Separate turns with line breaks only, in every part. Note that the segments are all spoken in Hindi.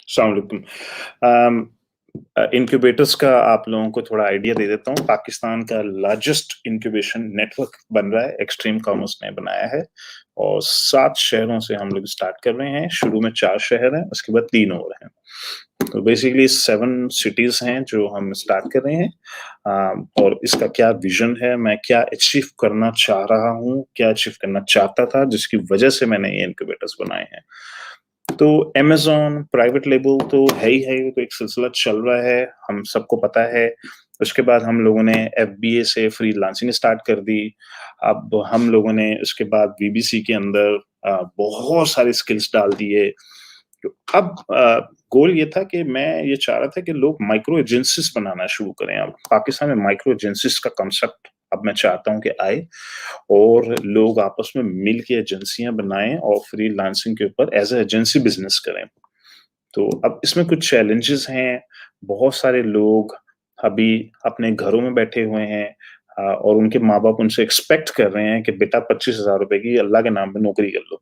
अस्सलाम वालेकुम। अम, इनक्यूबेटर्स का आप लोगों को थोड़ा आइडिया दे देता हूँ। पाकिस्तान का लार्जेस्ट इनक्यूबेशन नेटवर्क बन रहा है, एक्सट्रीम कॉमर्स ने बनाया है और 7 शहरों से हम लोग स्टार्ट कर रहे हैं। शुरू में 4 शहर हैं, उसके बाद 3 और हैं। तो बेसिकली 7 सिटीज़ हैं जो हम स्टार्ट कर रहे हैं। और इसका क्या विज़न है, मैं क्या अचीव करना चाह रहा हूँ, क्या अचीव करना चाहता था, जिसकी वजह से मैंने ये इनक्यूबेटर्स बनाए हैं। तो अमेज़न प्राइवेट लेबल तो है ही है, वो तो एक सिलसिला चल रहा है, हम सबको पता है। उसके बाद हम लोगों ने एफबीए से फ्रीलांसिंग स्टार्ट कर दी। अब हम लोगों ने उसके बाद बीबीसी के अंदर बहुत सारे स्किल्स डाल दिए। तो अब गोल ये था कि मैं ये चाह रहा था कि लोग माइक्रो एजेंसीज बनाना शुरू करें। अब पाकिस्तान में माइक्रो एजेंसीज का कांसेप्ट अब मैं चाहता हूँ कि आए और लोग आपस में मिल के एजेंसियां बनाएं और फ्रीलांसिंग के ऊपर एज ए एजेंसी बिजनेस करें। तो अब इसमें कुछ चैलेंजेस हैं। बहुत सारे लोग अभी अपने घरों में बैठे हुए हैं और उनके माँ बाप उनसे एक्सपेक्ट कर रहे हैं कि बेटा 25,000 रुपए की अल्लाह के नाम पे नौकरी कर लो।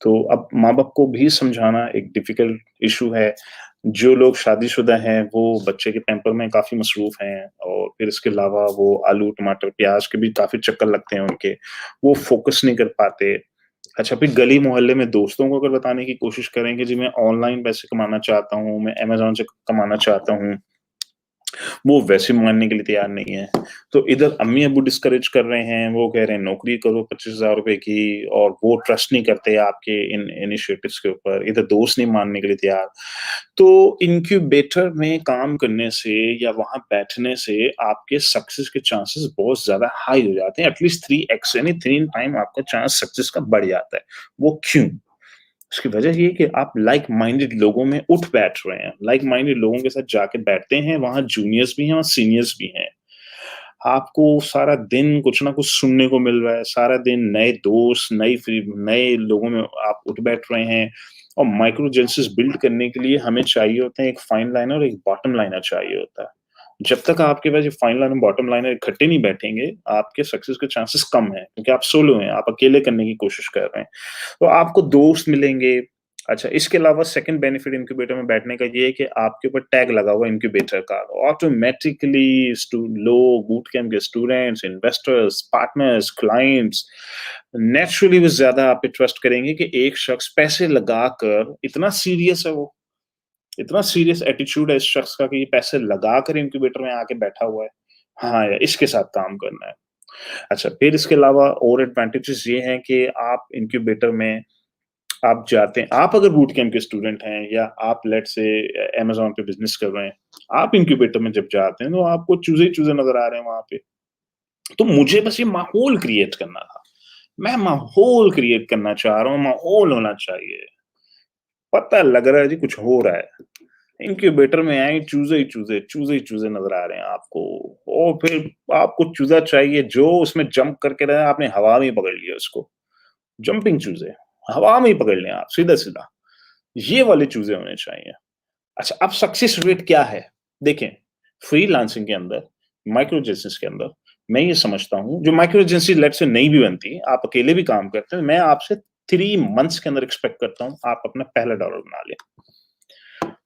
तो अब माँ-बाप को भी समझाना एक डिफ़िकल्ट इश्यू है। जो लोग शादीशुदा हैं, वो बच्चे के पैम्पर में काफ़ी मसरूफ़ हैं और फिर इसके अलावा वो आलू, टमाटर, प्याज़ के भी काफ़ी चक्कर लगते हैं उनके, वो फ़ोकस नहीं कर पाते। अच्छा, फिर गली-मोहल्ले में दोस्तों को अगर बताने की कोशिश करें कि जी मैं ऑनलाइन पैसे कमाना चाहता हूँ, मैं अमेज़न से कमाना चाहता हूँ, वो वैसे मानने के लिए तैयार नहीं है। तो इधर अम्मी-अब्बू डिस्करेज कर रहे हैं, वो कह रहे हैं नौकरी करो 25,000 रुपए की और वो ट्रस्ट नहीं करते आपके इन इनिशिएटिव्स के ऊपर, इधर दोस्त नहीं मानने के लिए तैयार। तो इनक्यूबेटर में काम करने से या वहाँ बैठने से आपके सक्सेस के चांसेस बहुत ज़्यादा हाई हो जाते हैं, एटलीस्ट 3x यानी 3 टाइम आपका चांस सक्सेस का बढ़ जाता है। वो क्यों? उसकी वजह ये है कि आप लाइक माइंडेड लोगों में उठ बैठ रहे हैं, लाइक माइंडेड लोगों के साथ जाके बैठते हैं, वहाँ जूनियर्स भी हैं और सीनियर्स भी हैं। आपको सारा दिन कुछ ना कुछ सुनने को मिल रहा है, सारा दिन नए दोस्त, नए लोगों में आप उठ बैठ रहे हैं और माइक्रो एजेंसीज़ बिल्ड करने के लिए हमें चाहिए होते हैं एक फाइन लाइनर और एक बॉटम लाइनर चाहिए होता है। जब तक आपके पास ये फाइन लाइन और बॉटम लाइनर इकट्ठे नहीं बैठेंगे, आपके सक्सेस के चांसेस कम हैं, क्योंकि आप सोलो हैं, आप अकेले करने की कोशिश कर रहे हैं। तो आपको दोस्त मिलेंगे। अच्छा, इसके अलावा सेकंड बेनिफिट इंक्यूबेटर में बैठने का ये है कि आपके ऊपर टैग लगा हुआ है इंक्यूबेटर का। ऑटोमैटिकली लोग, बूट कैंप के students, investors, partners, clients naturally वो ज़्यादा आप पे ट्रस्ट करेंगे कि एक शख्स पैसे लगाकर इतना सीरियस है वो, इतना सीरियस एटीट्यूड है इस शख्स का कि ये पैसे लगाकर इंक्यूबेटर में आके बैठा हुआ है। हाँ, यार इसके साथ काम करना है। अच्छा, फिर इसके अलावा और एडवांटेजेस ये हैं कि आप इंक्यूबेटर में आप जाते हैं, आप अगर बूट कैंप के स्टूडेंट हैं या आप लेट्स से अमेज़न पे बिज़नेस कर रहे हैं, आप इंक्यूबेटर में जब जाते हैं तो आपको चूज़े ही चूज़े नज़र आ रहे हैं वहाँ पे। तो मुझे बस ये माहौल क्रिएट करना था। मैं माहौल क्रिएट करना चाह रहा हूँ, माहौल होना चाहिए। पता लग रहा है जी कुछ हो रहा है। इंक्यूबेटर में आए चूज़े ही चूज़े नज़र आ रहे हैं आपको और फिर आपको चूज़ा चाहिए जो उसमें जंप करके रहे, आपने हवा में ही पकड़ लिया उसको। जंपिंग चूज़े, हवा में ही पकड़ लें आप सीधा-सीधा। ये वाले चूज़े होने चाहिए। अच्छा, अब सक्सेस रेट क्या है? देखें, फ्रीलांसिंग के अंदर, माइक्रो एजेंसीज़ के अंदर, मैं ये समझता हूँ, जो माइक्रो एजेंसी लेट्स से नहीं भी बनती, आप अकेले भी काम करते हैं, मैं आपसे 3 मंथ्स के अंदर एक्सपेक्ट करता हूँ, आप अपना पहला डॉलर बना लें।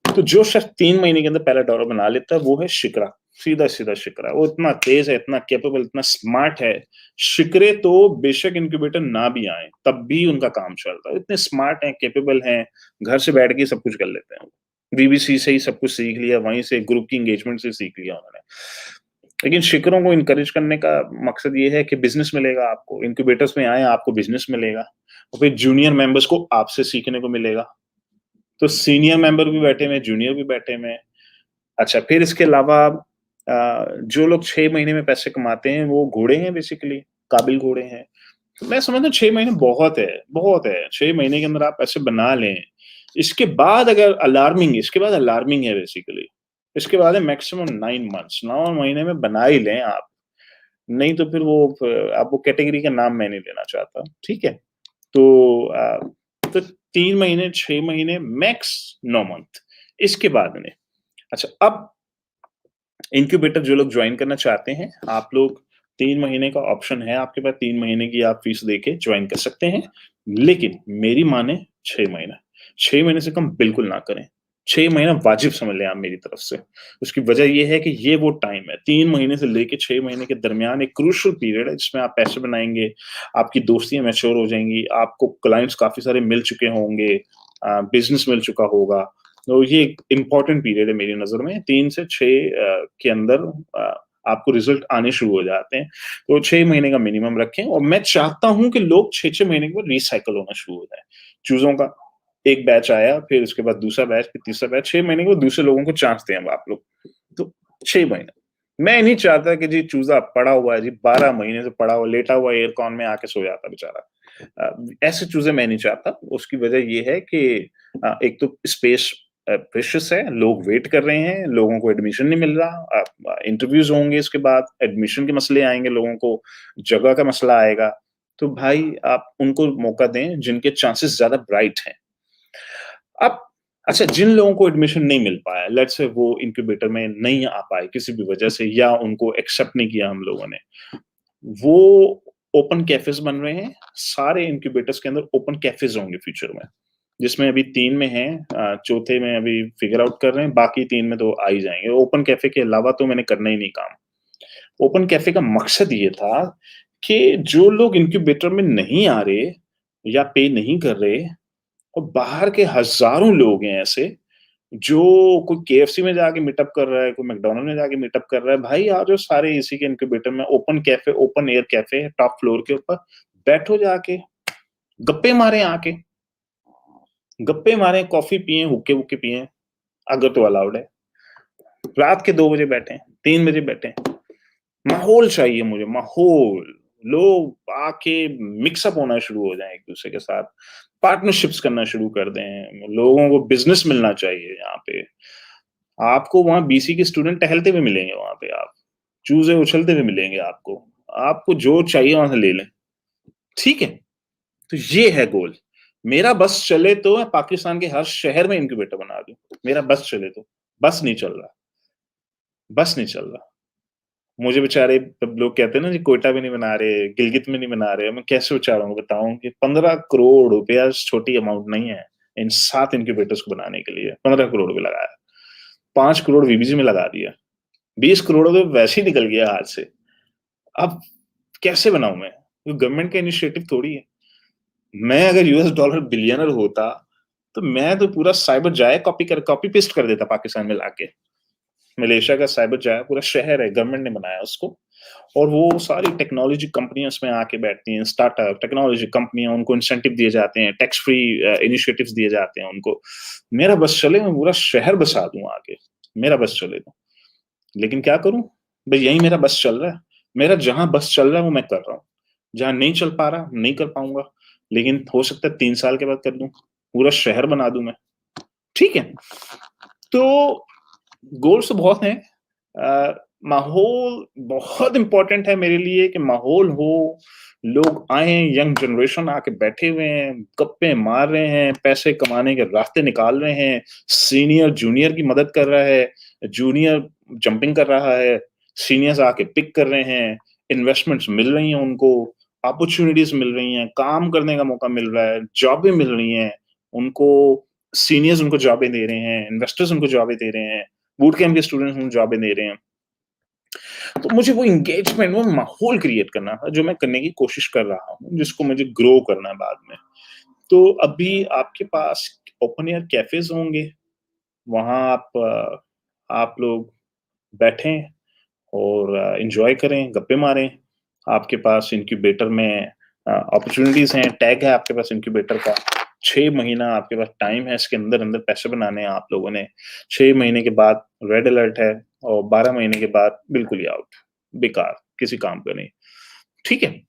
तो जो शख्स 3 महीने के अंदर पहला डॉलर बना लेता है, वो है शिकरा, सीधा-सीधा शिकरा। वो इतना तेज़ है, इतना कैपेबल, इतना स्मार्ट है, शिकरे तो बेशक इंक्यूबेटर ना भी आएँ, तब भी उनका काम चलता है। इतने स्मार्ट हैं, कैपेबल हैं, घर से बैठ के ही सब कुछ कर लेते हैं। बीबीसी से ही सब कुछ सीख लिया, वहीं से ग्रुप की एंगेजमेंट से सीख लिया उन्होंने। लेकिन शिखरों को एनकरेज करने का मकसद ये है कि बिज़नेस मिलेगा आपको, इनक्यूबेटर्स में आएँ, आपको बिज़नेस मिलेगा और फिर जूनियर मेंबर्स को आपसे सीखने को मिलेगा। तो सीनियर मेंबर भी बैठे हुए हैं, जूनियर भी बैठे हुए हैं। अच्छा, फिर इसके अलावा जो लोग 6 महीने में पैसे कमाते हैं, वो घोड़े हैं बेसिकली, काबिल घोड़े हैं। तो मैं समझता हूँ 6 महीने बहुत है, बहुत है। 6 महीने के अंदर आप पैसे बना लें। इसके बाद अलार्मिंग है बेसिकली। इसके बाद है मैक्सिमम 9 मंथ्स, 9 महीने में बना ही लें आप। नहीं तो फिर वो अब वो कैटेगरी का नाम मैं नहीं लेना चाहता, ठीक है? तो 3 महीने, 6 महीने, मैक्स 9 मंथ, इसके बाद में अच्छा, अब इंक्यूबेटर जो लोग जॉइन करना चाहते हैं, आप लोग 3 महीने का ऑप्शन है आपके पास, 3 महीने की आप फीस देके जॉइन कर सकते हैं। लेकिन मेरी माने 6 महीना, 6 महीने से कम बिल्कुल ना करें। 6 महीना वाजिब समझ लें आप मेरी तरफ से। उसकी वजह ये है कि ये वो टाइम है, 3 महीने से लेके 6 महीने के दरमियान एक क्रूशियल पीरियड है जिसमें आप पैसे बनाएँगे, आपकी दोस्तियाँ मैच्योर हो जाएँगी, आपको क्लाइंट्स काफ़ी सारे मिल चुके होंगे, बिज़नेस मिल चुका होगा। तो ये एक इम्पोर्टेंट पीरियड है मेरी नज़र में, 3 से 6 के अंदर आपको रिज़ल्ट आने शुरू हो जाते हैं। तो 6 महीने का मिनिमम रखें और मैं चाहता हूँ कि लोग 6-6 महीने के बाद रिसाइकिल होना शुरू हो जाएँ। चीज़ों का एक बैच आया, फिर उसके बाद दूसरा बैच, फिर तीसरा बैच, 6 महीने के बाद दूसरे लोगों को चांस दें अब आप लोग। तो 6 महीने। मैं नहीं चाहता कि जी चूज़ा पड़ा हुआ है जी, 12 महीने से पड़ा हुआ, लेटा हुआ एयरकॉन में आके सो जाता बेचारा। ऐसे चूज़े मैं नहीं चाहता। उसकी वजह ये है कि एक तो स्पेस प्रेशियस है, लोग वेट कर रहे हैं, लोगों को एडमिशन नहीं मिल रहा। इंटरव्यूज़ होंगे इसके बाद, एडमिशन के मसले आएँगे लोगों को, जगह का मसला आएगा। तो भाई आप उनको मौका दें जिनके चांसेस ज़्यादा ब्राइट हैं। अब अच्छा जिन लोगों को एडमिशन नहीं मिल पाया, लेट्स से वो इनक्यूबेटर में नहीं आ पाए किसी भी वजह से या उनको एक्सेप्ट नहीं किया हम लोगों ने, वो ओपन कैफ़ेज़ बन रहे हैं, सारे इनक्यूबेटर्स के अंदर ओपन कैफ़ेज़ होंगे फ्यूचर में, जिसमें अभी 3 में हैं, चौथे में अभी फिगर आउट कर रहे हैं, बाकी 3 में तो आ ही जाएँगे। ओपन कैफ़े के अलावा तो मैंने करना ही नहीं काम। ओपन कैफ़े का मकसद ये था कि जो लोग इनक्यूबेटर में नहीं आ रहे या पे नहीं कर रहे और बाहर के हज़ारों लोग हैं ऐसे, जो कोई केएफसी में जाके मीटअप कर रहा है, कोई मैकडॉनल्ड में जाके मीटअप कर रहा है, भाई आ जाओ सारे इसी के इनक्यूबेटर में, open cafe, open air cafe है टॉप फ्लोर के ऊपर, बैठो जाके, गप्पे मारें आके, गप्पे मारें, कॉफ़ी पिएँ, हुक्के-वुक्के पिएँ, अगर तो अलाउड है। रात के 2 बजे बैठें, 3 बजे बैठें। माहौल चाहिए मुझे, माहौल। लोग आके मिक्स अप होना शुरू हो जाएँ एक-दूसरे के साथ, पार्टनरशिप्स करना शुरू कर दें, लोगों को बिज़नेस मिलना चाहिए यहाँ पे। आपको वहाँ बीसी के स्टूडेंट टहलते हुए मिलेंगे वहाँ पे आप, चूज़े उछलते हुए मिलेंगे आपको। आपको जो चाहिए वहाँ से ले लें, ठीक है? तो ये है गोल। मेरा बस चले तो मैं पाकिस्तान के हर शहर में इनक्यूबेटर बना दूँ, मेरा बस चले तो। बस नहीं चल रहा, बस नहीं चल रहा। मुझे बेचारे तब लोग कहते हैं ना जी कोयटा में नहीं बना रहे, गिलगित में नहीं बना रहे, मैं कैसे बेचाराओं को बताऊँ कि 15 करोड़ रुपया छोटी अमाउंट नहीं है, इन 7 इनक्यूबेटर्स को बनाने के लिए, 15 करोड़ रुपए लगाया। 5 करोड़ वीबीजी में लगा दिया, 20 करोड़ तो वैसे ही निकल गया हाथ से। अब कैसे बनाऊँ मैं? ये गवर्नमेंट का इनिशिएटिव थोड़ी है। मैं अगर यूएस डॉलर बिलियनर होता, तो मैं तो पूरा साइबर जाया कॉपी पेस्ट कर देता पाकिस्तान में लाके। मलेशिया का साइबर जाया पूरा शहर है, गवर्नमेंट ने बनाया उसको और वो सारी टेक्नोलॉजी कंपनियाँ उसमें आके बैठती हैं, स्टार्टअप, टेक्नोलॉजी कंपनियाँ, उनको इंसेंटिव दिए जाते हैं, टैक्स फ्री इनिशिएटिव्स दिए जाते हैं उनको। मेरा बस चले, मैं पूरा शहर बसा दूँ आके, मेरा बस चले तो। लेकिन क्या करूँ? भई यही मेरा बस चल रहा है। मेरा जहाँ बस चल रहा है वो मैं कर रहा हूँ। जहाँ नहीं चल पा रहा, नहीं कर पाऊँगा। लेकिन हो सकता है 3 साल के बाद कर दूँ। पूरा शहर बना दूँ मैं। ठीक है? तो गोल्स तो बहुत हैं। माहौल बहुत इम्पोर्टेंट है मेरे लिए कि माहौल हो, लोग आएँ, यंग जनरेशन आके बैठे हुए हैं, गप्पे मार रहे हैं, पैसे कमाने के रास्ते निकाल रहे हैं, सीनियर जूनियर की मदद कर रहा है, जूनियर जंपिंग कर रहा है, सीनियर्स आके पिक कर रहे हैं, इन्वेस्टमेंट्स मिल रही हैं उनको, अपॉर्च्युनिटीज़ मिल रही हैं, काम करने का मौका मिल रहा है, जॉबें मिल रही हैं, उनको सीनियर्स उनको जॉबें दे रहे हैं, इन्वेस्टर्स उनको जॉबें दे रहे हैं, बूट कैंप के स्टूडेंट्स उनको जॉबें दे रहे हैं। तो मुझे वो एंगेजमेंट, वो माहौल क्रिएट करना था, जो मैं करने की कोशिश कर रहा हूँ, जिसको मुझे ग्रो करना है बाद में। तो अभी आपके पास ओपन एयर कैफ़ेज़ होंगे, वहाँ आप लोग बैठें और एन्जॉय करें, गप्पे मारें। आपके पास इनक्यूबेटर में अपॉर्च्युनिटीज़ हैं, टैग है आपके पास इनक्यूबेटर का। 6 महीना आपके पास टाइम है, इसके अंदर-अंदर पैसे बनाने हैं आप लोगों ने। 6 महीने के बाद रेड अलर्ट है और 12 महीने के बाद बिल्कुल ही आउट, बेकार, किसी काम का नहीं। ठीक है?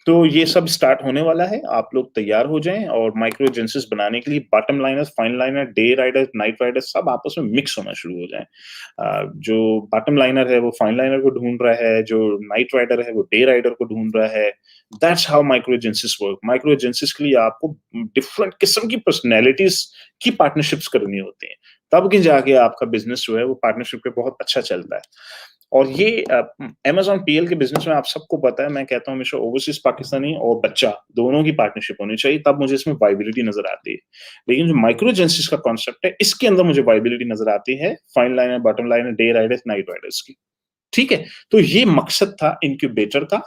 तो ये सब स्टार्ट होने वाला है, आप लोग तैयार हो जाएँ और माइक्रो एजेंसीज़ बनाने के लिए bottom liners, fine liner, day Riders, night Riders सब आपस में मिक्स होना शुरू हो जाएँ। जो बॉटम लाइनर है वो फाइन लाइनर को ढूँढ रहा है, जो नाइट राइडर है वो डे राइडर को ढूँढ रहा है। That's how micro agencies work. Micro agencies के लिए आपको डिफरेंट किस्म की पर्सनैलिटीज़ की पार्टनरशिप्स करनी होती हैं। तब के जाके आपका बिज़नेस जो है वो पार्टनरशिप पे बहुत अच्छा चलता है। और ये Amazon PL के बिज़नेस में आप सबको पता है, मैं कहता हूँ हमेशा ओवरसीज़ पाकिस्तानी और बच्चा दोनों की पार्टनरशिप होनी चाहिए, तब मुझे इसमें वायबिलिटी नज़र आती है। लेकिन जो माइक्रो एजेंसीज़ का कॉन्सेप्ट है, इसके अंदर मुझे वायबिलिटी नज़र आती है, फाइन लाइन है, बॉटम लाइन है, डे राइडर्स, नाइट राइडर्स की। ठीक है? तो ये मकसद था इनक्यूबेटर का,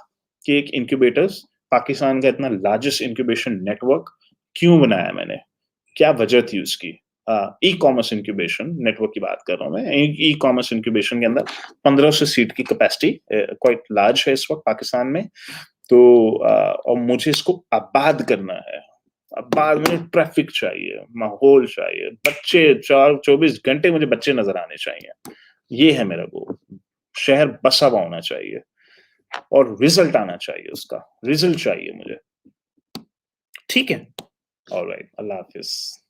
कि एक इनक्यूबेटर्स पाकिस्तान का इतना लार्जेस्ट इनक्यूबेशन नेटवर्क क्यों बनाया मैंने? क्या वजह थी उसकी? ई-कॉमर्स इंक्यूबेशन नेटवर्क की बात कर रहा हूँ मैं। ई-कॉमर्स इंक्यूबेशन के अंदर 1500 सीट की कैपेसिटी क्वाइट लार्ज है इस वक़्त पाकिस्तान में। तो और मुझे इसको आबाद करना है। आबाद मुझे ट्रैफ़िक चाहिए, माहौल चाहिए, बच्चे 4 24 घंटे मुझे बच्चे नज़र आने चाहिए। ये है मेरा गोल। शहर बसा हुआ होना चाहिए और रिज़ल्ट आना चाहिए उसका। रिज़ल्ट चाहिए मुझे। ठीक है? ऑलराइट, अल्लाह हाफ़िज़।